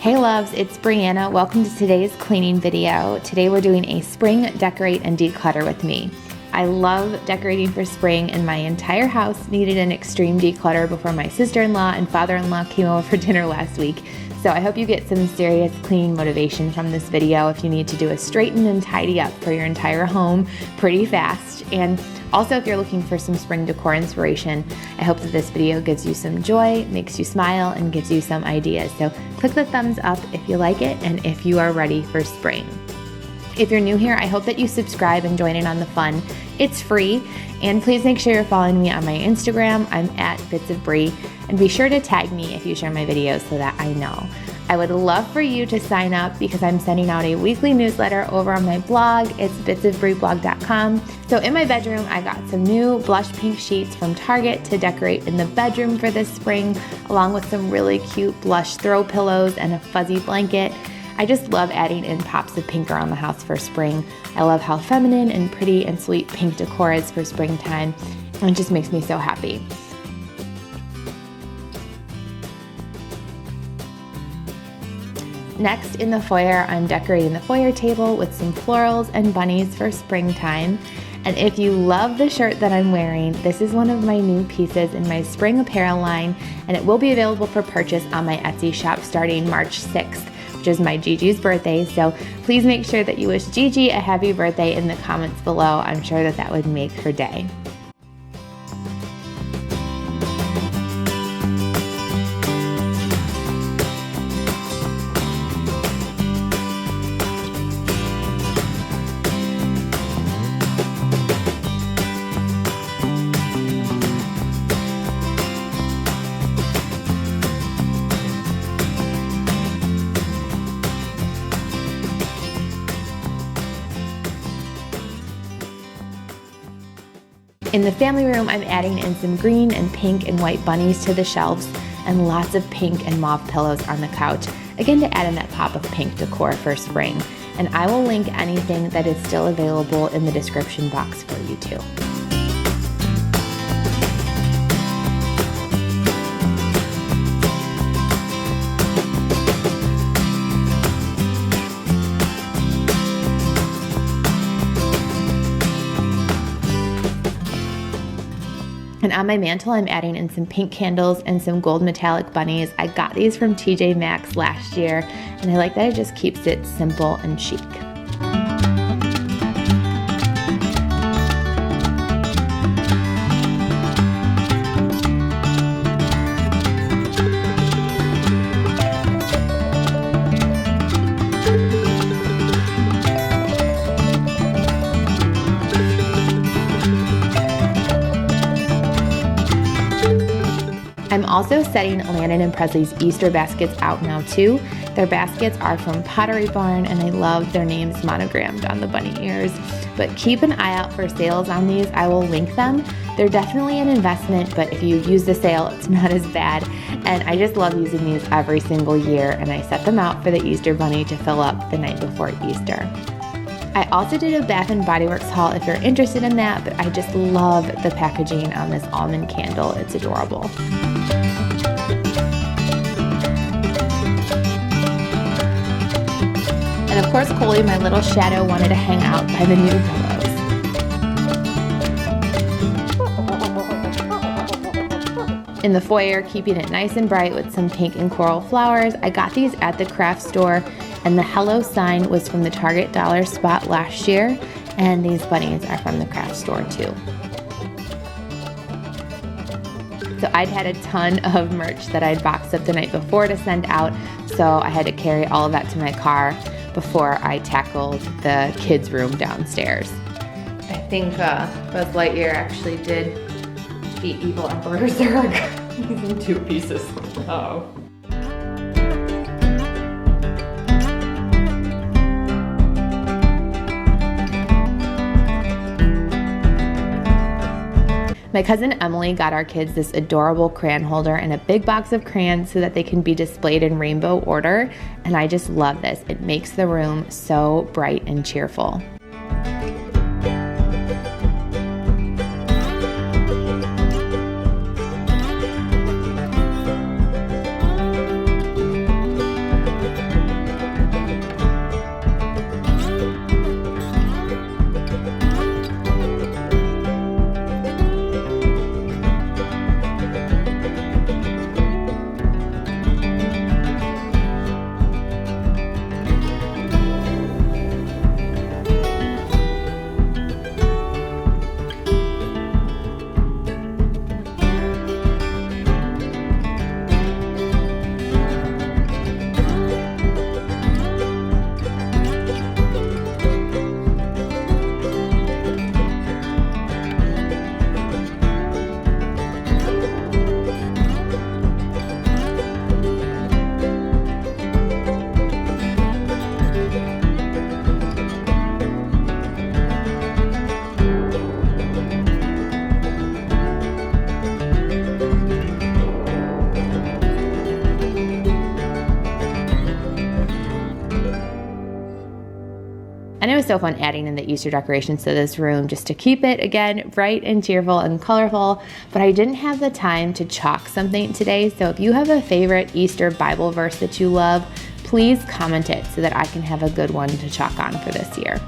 Hey loves, it's Brianna. Welcome to today's cleaning video. Today we're doing a spring decorate and declutter with me. I love decorating for spring and my entire house needed an extreme declutter before my sister-in-law and father-in-law came over for dinner last week. So I hope you get some serious cleaning motivation from this video if you need to do a straighten and tidy up for your entire home pretty fast. And also if you're looking for some spring decor inspiration, I hope that this video gives you some joy, makes you smile, and gives you some ideas. So click the thumbs up if you like it and if you are ready for spring. If you're new here, I hope that you subscribe and join in on the fun. It's free, and please make sure you're following me on my Instagram. I'm at bitsofbrie, and be sure to tag me if you share my videos so that I know. I would love for you to sign up because I'm sending out a weekly newsletter over on my blog. It's bitsofbrieblog.com. So in my bedroom, I got some new blush pink sheets from Target to decorate in the bedroom for this spring, along with some really cute blush throw pillows and a fuzzy blanket. I just love adding in pops of pink around the house for spring. I love how feminine and pretty and sweet pink decor is for springtime, and it just makes me so happy. Next, in the foyer, I'm decorating the foyer table with some florals and bunnies for springtime. And if you love the shirt that I'm wearing, this is one of my new pieces in my spring apparel line, and it will be available for purchase on my Etsy shop starting March 6th. Which is my Gigi's birthday, so please make sure that you wish Gigi a happy birthday in the comments below. I'm sure that that would make her day. In the family room, I'm adding in some green and pink and white bunnies to the shelves and lots of pink and mauve pillows on the couch, again to add in that pop of pink decor for spring. And I will link anything that is still available in the description box for you too. And on my mantle, I'm adding in some pink candles and some gold metallic bunnies. I got these from TJ Maxx last year, and I like that it just keeps it simple and chic. I'm also setting Landon and Presley's Easter baskets out now too. Their baskets are from Pottery Barn, and I love their names monogrammed on the bunny ears. But keep an eye out for sales on these. I will link them. They're definitely an investment, but if you use the sale, it's not as bad. And I just love using these every single year, and I set them out for the Easter bunny to fill up the night before Easter. I also did a Bath & Body Works haul if you're interested in that, but I just love the packaging on this almond candle. It's adorable. And of course, Coley, my little shadow, wanted to hang out by the new pillows. In the foyer, keeping it nice and bright with some pink and coral flowers. I got these at the craft store, and the Hello sign was from the Target Dollar Spot last year, and these bunnies are from the craft store too. So I'd had a ton of merch that I'd boxed up the night before to send out, so I had to carry all of that to my car before I tackled the kids' room downstairs. I think Buzz Lightyear actually did beat Evil Emperor Zurg using 2 pieces of snow. My cousin Emily got our kids this adorable crayon holder and a big box of crayons so that they can be displayed in rainbow order, and I just love this. It makes the room so bright and cheerful. And it was so fun adding in the Easter decorations to this room just to keep it, again, bright and cheerful and colorful. But I didn't have the time to chalk something today, so if you have a favorite Easter Bible verse that you love, please comment it so that I can have a good one to chalk on for this year.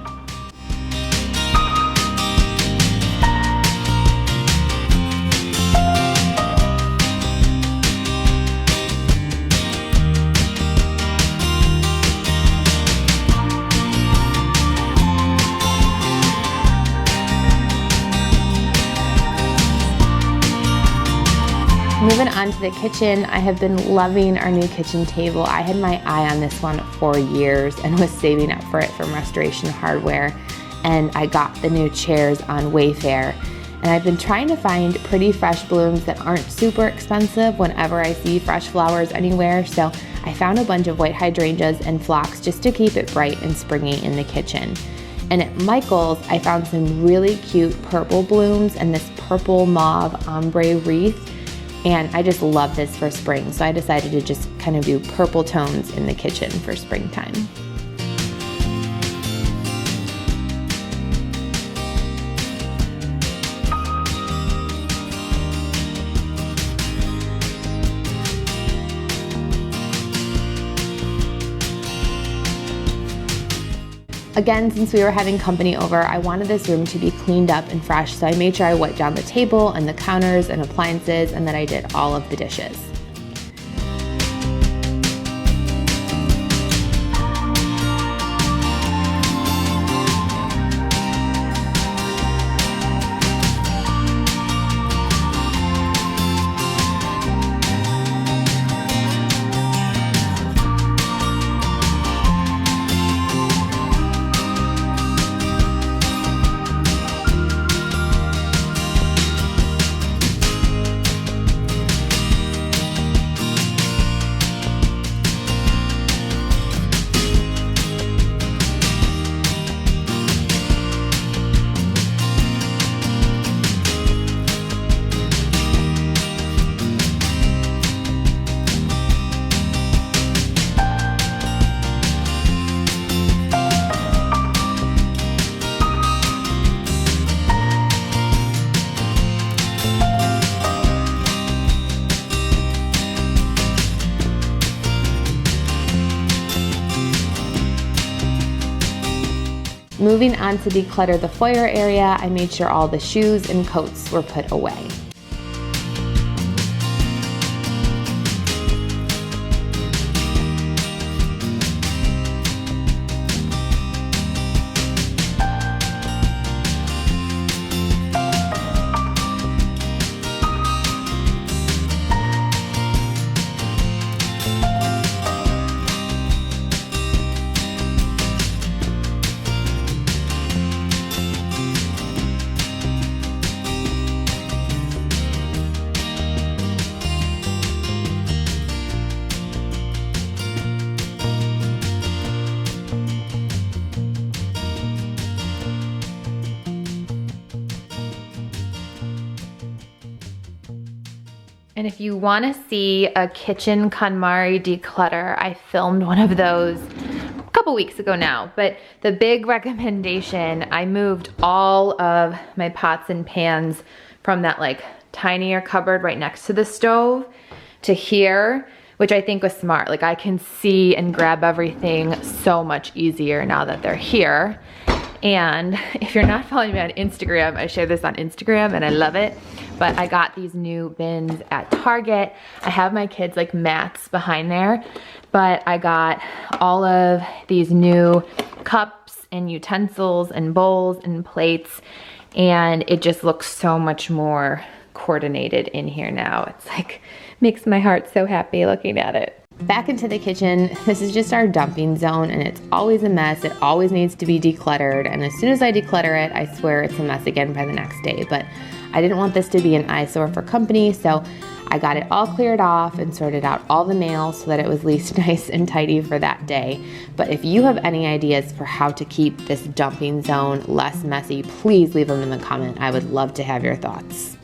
Moving on to the kitchen, I have been loving our new kitchen table. I had my eye on this one for years and was saving up for it from Restoration Hardware, and I got the new chairs on Wayfair. And I've been trying to find pretty fresh blooms that aren't super expensive whenever I see fresh flowers anywhere, so I found a bunch of white hydrangeas and phlox just to keep it bright and springy in the kitchen. And at Michael's, I found some really cute purple blooms and this purple mauve ombre wreath. And I just love this for spring, so I decided to just kind of do purple tones in the kitchen for springtime. Again, since we were having company over, I wanted this room to be cleaned up and fresh, so I made sure I wiped down the table and the counters and appliances, and that I did all of the dishes. Moving on to declutter the foyer area, I made sure all the shoes and coats were put away. And if you want to see a kitchen KONMARI declutter, I filmed one of those a couple weeks ago now. But the big recommendation, I moved all of my pots and pans from that like tinier cupboard right next to the stove to here, which I think was smart. Like I can see and grab everything so much easier now that they're here. And if you're not following me on Instagram, I share this on Instagram and I love it. But I got these new bins at Target. I have my kids like mats behind there, but I got all of these new cups and utensils and bowls and plates, and it just looks so much more coordinated in here now. It's like, makes my heart so happy looking at it. Back into the kitchen, this is just our dumping zone and it's always a mess. It always needs to be decluttered, and as soon as I declutter it, I swear it's a mess again by the next day. But I didn't want this to be an eyesore for company, so I got it all cleared off and sorted out all the mail so that it was at least nice and tidy for that day. But if you have any ideas for how to keep this dumping zone less messy, please leave them in the comment. I would love to have your thoughts.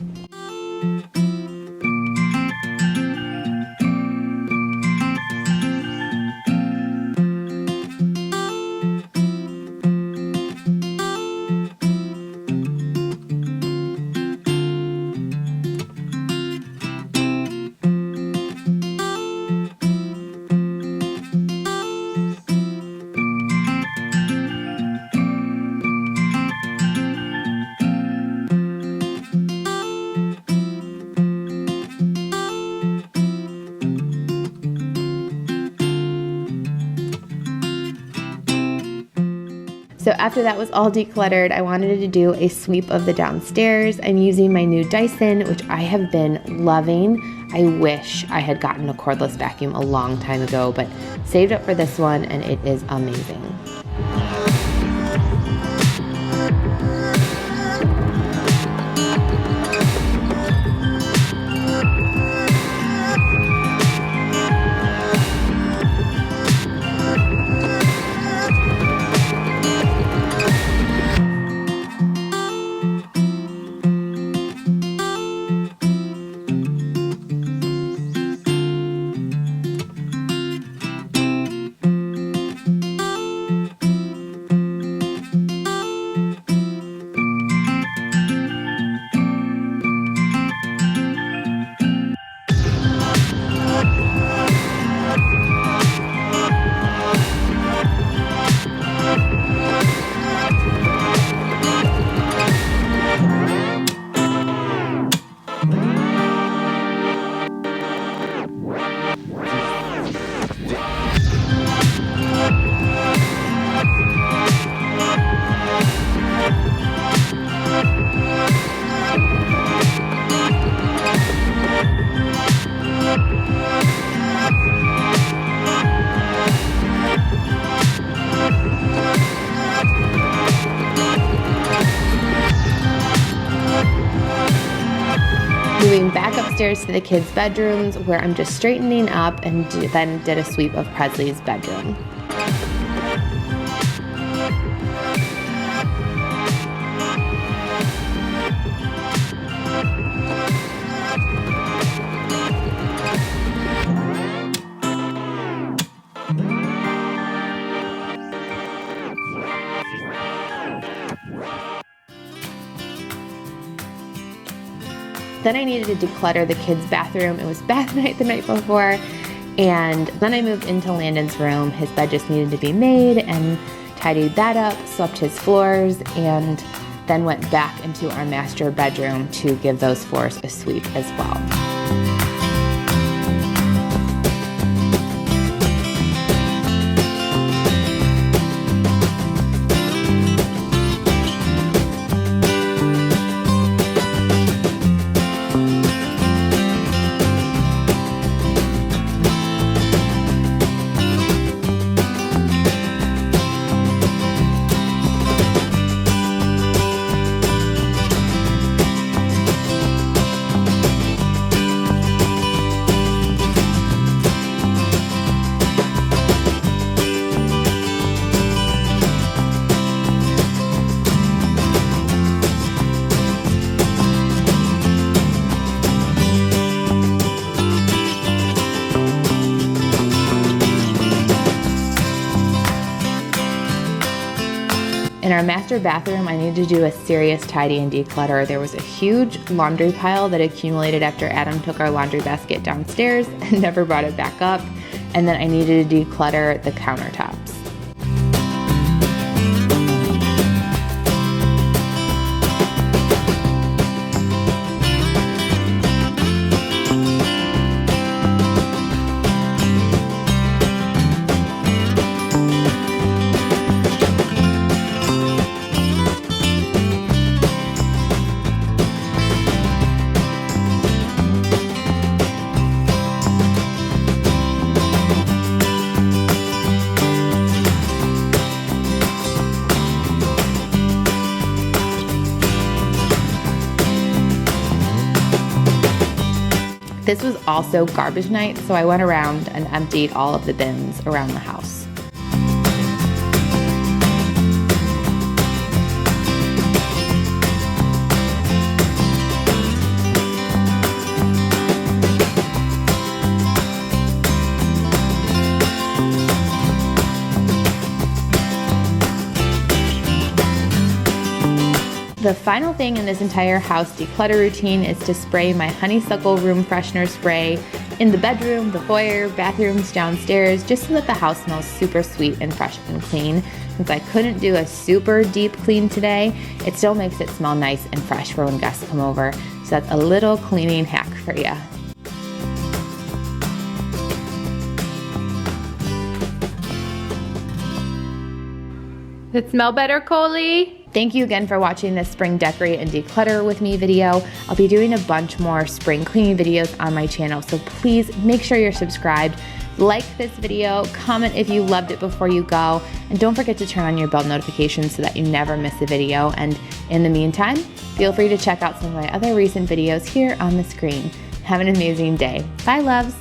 So after that was all decluttered, I wanted to do a sweep of the downstairs. I'm using my new Dyson, which I have been loving. I wish I had gotten a cordless vacuum a long time ago, but saved up for this one and it is amazing. Moving back upstairs to the kids' bedrooms where I'm just straightening up and then did a sweep of Presley's bedroom. Then I needed to declutter the kids' bathroom. It was bath night the night before. And then I moved into Landon's room. His bed just needed to be made and tidied that up, swept his floors, and then went back into our master bedroom to give those floors a sweep as well. In our master bathroom, I needed to do a serious tidy and declutter. There was a huge laundry pile that accumulated after Adam took our laundry basket downstairs and never brought it back up. And then I needed to declutter the countertops. This was also garbage night, so I went around and emptied all of the bins around the house. The final thing in this entire house declutter routine is to spray my honeysuckle room freshener spray in the bedroom, the foyer, bathrooms, downstairs, just so that the house smells super sweet and fresh and clean. Since I couldn't do a super deep clean today, it still makes it smell nice and fresh for when guests come over. So that's a little cleaning hack for you. Does it smell better, Coley? Thank you again for watching this spring decorate and declutter with me video. I'll be doing a bunch more spring cleaning videos on my channel, so please make sure you're subscribed. Like this video, comment if you loved it before you go, and don't forget to turn on your bell notifications so that you never miss a video. And in the meantime, feel free to check out some of my other recent videos here on the screen. Have an amazing day. Bye, loves.